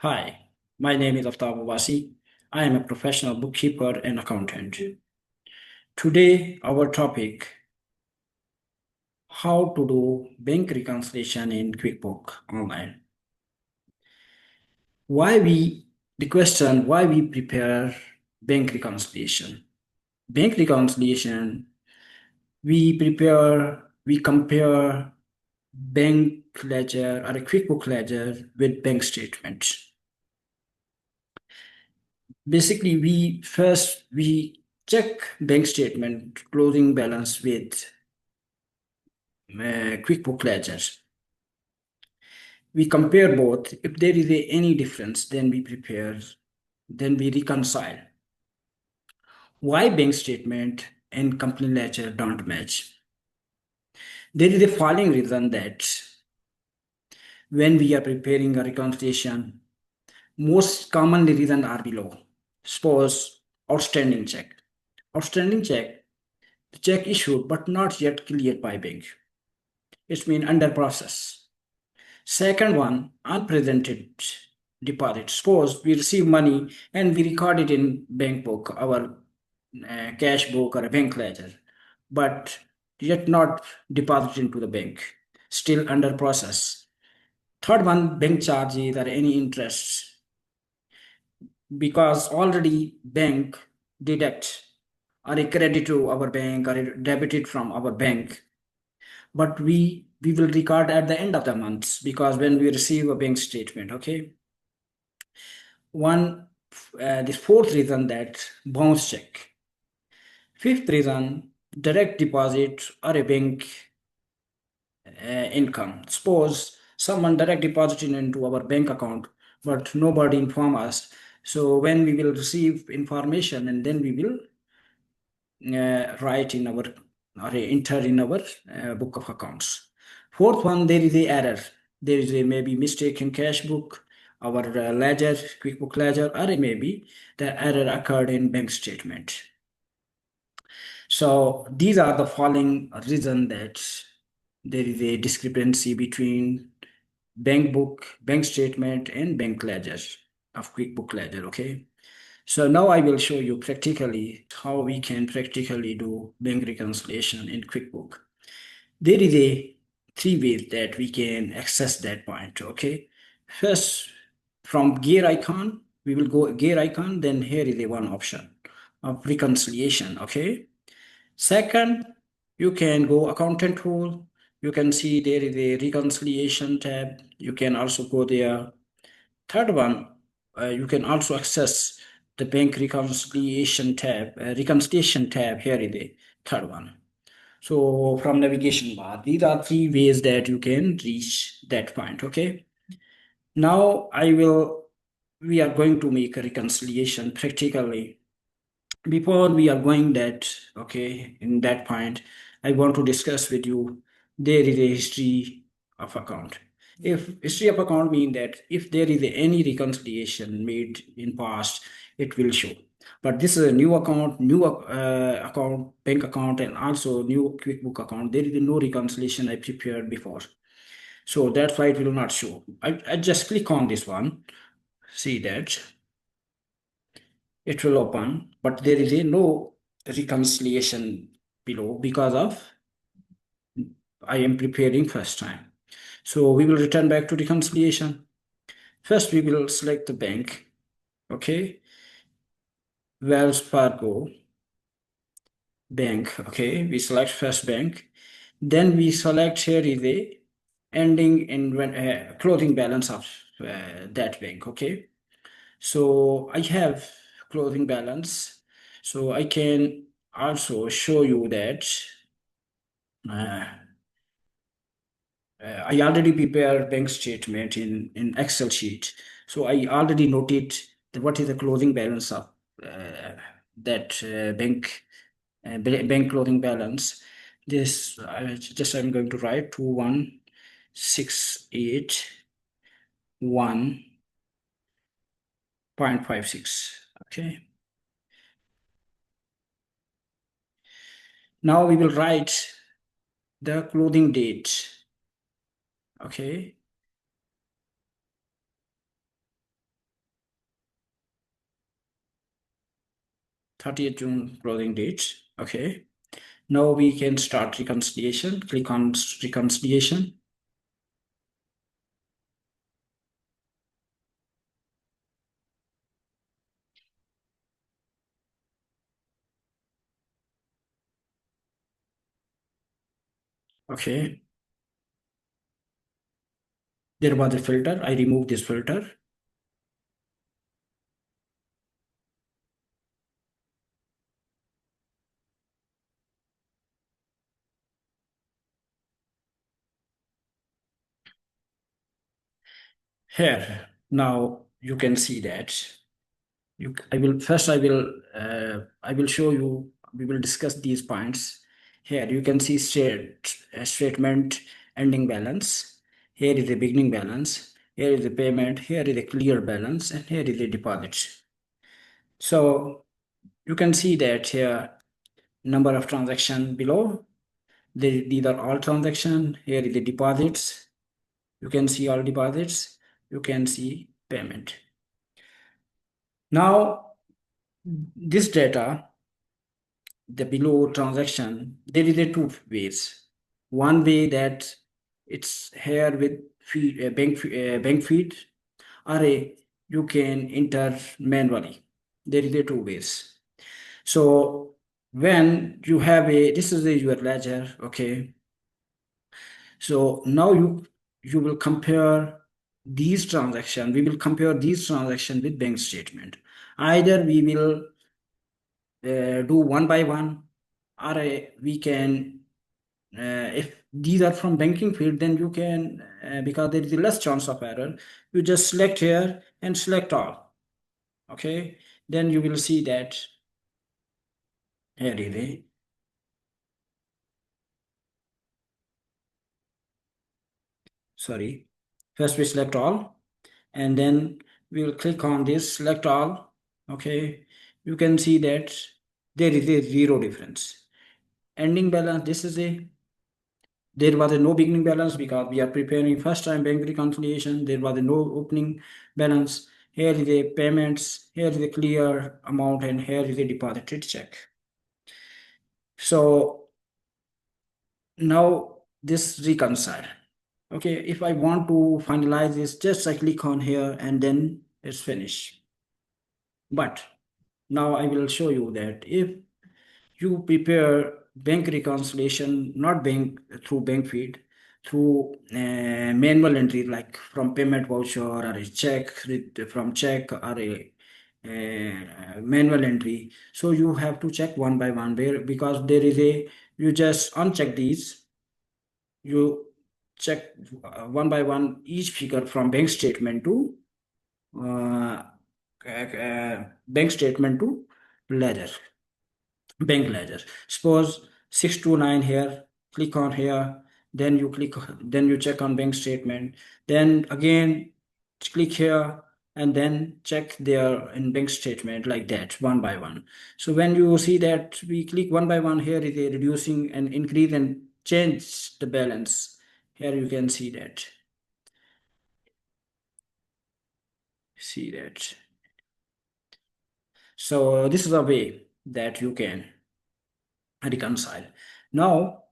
Hi, my name is Aftab Awasi. I am a professional bookkeeper and accountant. Today, our topic, how to do bank reconciliation in QuickBooks Online. The question, why we prepare bank reconciliation. Bank reconciliation, we compare bank ledger or a QuickBooks ledger with bank statements. Basically, we check bank statement closing balance with QuickBooks ledgers. We compare both. If there is any difference, then we reconcile. Why bank statement and company ledger don't match? There is a following reason that when we are preparing a reconciliation, most commonly reason are below. Suppose outstanding check. Outstanding check, the check issued but not yet cleared by bank. It's mean under process. Second one, unpresented deposit. Suppose we receive money and we record it in bank book, our cash book or a bank ledger, but yet not deposited into the bank, still under process. Third one, bank charges or any interests, because already bank deduct or a credit to our bank or a debited from our bank, but we will record at the end of the month because when we receive a bank statement. Okay, one the fourth reason, that bounce check. Fifth reason, direct deposit or a bank income. Suppose someone direct deposited into our bank account but nobody inform us, so when we will receive information and then we will write in our or enter in our book of accounts. Fourth one, there is a error. There is a maybe mistake in cash book, our ledger, QuickBooks ledger, or maybe the error occurred in bank statement. So these are the following reason that there is a discrepancy between bank book, bank statement, and bank ledger of QuickBooks ledger. Okay. So now I will show you practically how we can practically do bank reconciliation in QuickBooks. There is a three ways that we can access that point. Okay. First, from gear icon, we will go gear icon. Then here is a one option of reconciliation. Okay. Second, you can go accountant tool. You can see there is a reconciliation tab. You can also go there. Third one, you can also access the bank reconciliation tab. Reconciliation tab, here is the third one. So from navigation bar, these are three ways that you can reach that point. Okay. Now we are going to make a reconciliation practically. Before we are going that, okay, in that point, I want to discuss with you, there is a history of account. If history of account mean that if there is any reconciliation made in past, it will show. But this is a new account, bank account, and also new QuickBooks account. There is no reconciliation I prepared before. So that's why it will not show. I just click on this one, see that it will open, but there is a no reconciliation below because of I am preparing first time. So we will return back to reconciliation. First, we will select the bank. Okay. Wells Fargo Bank. Okay. We select first bank. Then we select here is a ending in closing balance of that bank. Okay. So I have closing balance. So I can also show you that uh, I already prepared bank statement in Excel sheet. So I already noted what is the closing balance of that bank closing balance. This I'm going to write 2168.56. Okay. Now we will write the closing date. Okay. 30th June closing date. Okay. Now we can start reconciliation. Click on reconciliation. Okay. There was a filter. I removed this filter. Here. Now you can see that. I will show you, we will discuss these points. Here you can see statement ending balance. Here is the beginning balance. Here is the payment. Here is the clear balance, and here is the deposit. So you can see that here number of transaction below. These are all transaction. Here is the deposits. You can see all deposits. You can see payment. Now this data, the below transaction, there is a two ways. One way that it's here with bank feed, or you can enter manually. There is a two ways. So when you have this is your ledger, okay. So now you will compare these transaction. We will compare these transaction with bank statement. Either we will do one by one, or we can if these are from banking field, then you can because there is a less chance of error, you just select here and select all. Okay, then you will see that here is sorry, first we select all, and then we will click on this select all. Okay, you can see that there is a zero difference. Ending balance, this is a there was a no beginning balance because we are preparing first time bank reconciliation. There was a no opening balance. Here is the payments, here is the clear amount, and here is the deposited check. So now this reconcile. Okay, if I want to finalize this, just I click on here and then it's finished. But now I will show you that if you prepare bank reconciliation, not bank through bank feed, through manual entry like from payment voucher or a check, from check or a manual entry. So you have to check one by one where because there is a you just uncheck these, you check one by one each figure from uh, bank statement to ledger. Bank ledger. Suppose 629 here, click on here, then then you check on bank statement, then again click here, and then check there in bank statement like that, one by one. So when you see that we click one by one, here is a reducing and increase and change the balance. Here you can see that. See that. So this is a way that you can reconcile. Now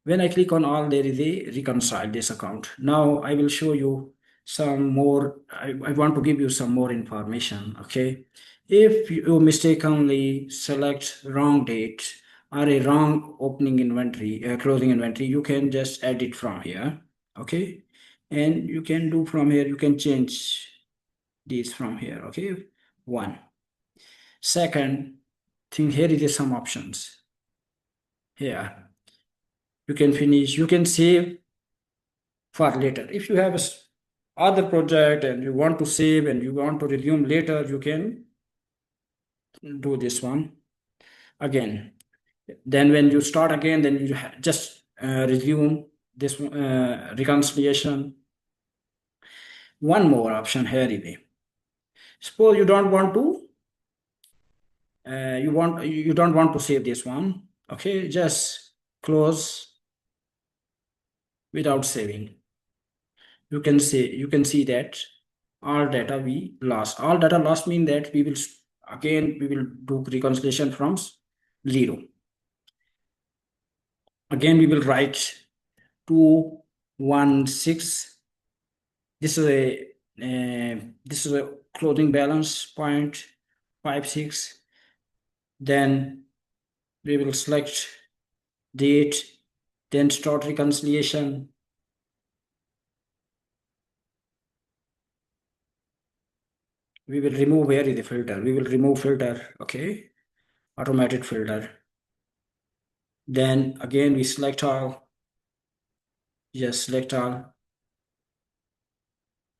when I click on all, there is a reconcile this account. Now I will show you some more. I want to give you some more information. Okay. If you mistakenly select wrong date or a wrong opening inventory, closing inventory, you can just edit from here. Okay. And you can do from here, you can change these from here. Okay. One. Second thing, here is some options. Here you can finish, you can save for later. If you have a other project and you want to save and you want to resume later, you can do this one again. Then when you start again, then you just resume this reconciliation. One more option here is suppose you don't want to you don't want to save this one. Okay, just close without saving. You can see that all data we lost. All data lost mean that we will Again, we will do reconciliation from 0. Again, we will write 216. This is a closing balance 0.56. Then we will select date, then start reconciliation. We will remove, where is the filter? We will remove filter, okay? Automated filter. Then again, we select all. Just select all.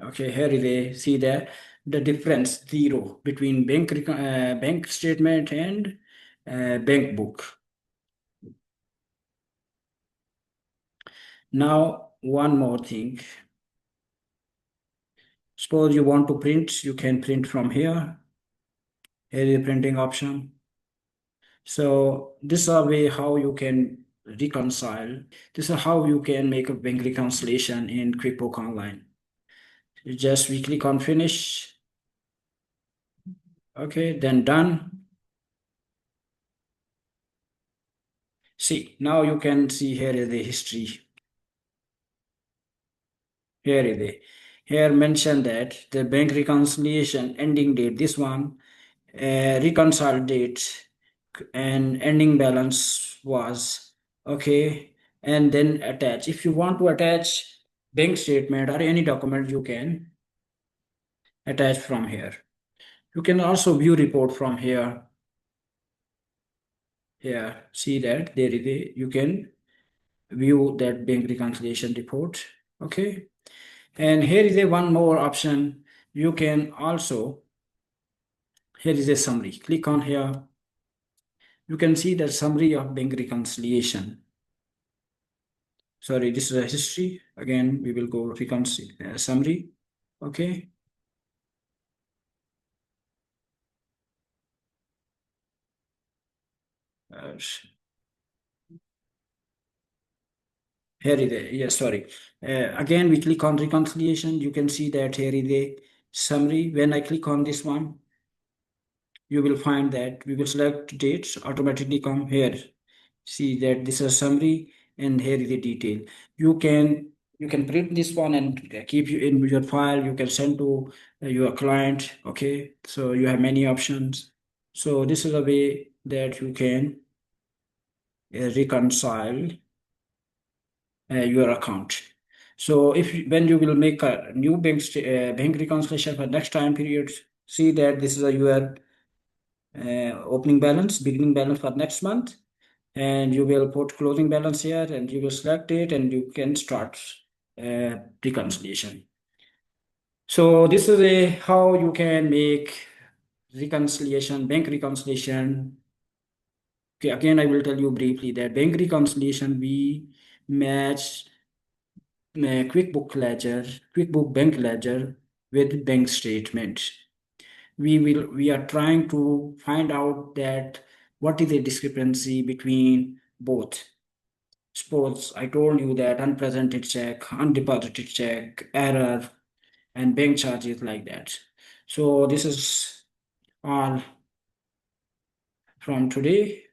Okay, here is see the difference 0 between bank statement and bank book. Now, one more thing. Suppose you want to print, you can print from here. Here is the printing option. So this is a way how you can reconcile. This is how you can make a bank reconciliation in QuickBooks Online. We click on finish. Okay, then done. See, now you can see here is the history. Here is the here mentioned that the bank reconciliation ending date, this one, reconcile date and ending balance was okay, and then attach. If you want to attach bank statement or any document, you can attach from here. You can also view report from here. Here, see that there is you can view that bank reconciliation report. Okay, and here is a one more option. You can also, here is a summary. Click on here. You can see the summary of bank reconciliation. Sorry, this is a history. Again, we will go summary. Okay. Uh, Here is a, yes, sorry. Again, we click on reconciliation. You can see that here is a summary. When I click on this one, you will find that we will select dates, automatically come here. See that this is a summary and here is the detail. You can print this one and keep you in your file. You can send to your client. Okay, so you have many options. So this is a way that you can reconcile your account. So when you will make a new bank reconciliation for next time period, see that this is a your opening balance, beginning balance for next month, and you will put closing balance here, and you will select it, and you can start reconciliation. So this is a how you can make reconciliation, bank reconciliation. Okay, again, I will tell you briefly that bank reconciliation, we match QuickBook Bank Ledger with bank statement. We are trying to find out that what is the discrepancy between both. Suppose I told you that unpresented check, undeposited check, error, and bank charges like that. So this is all from today.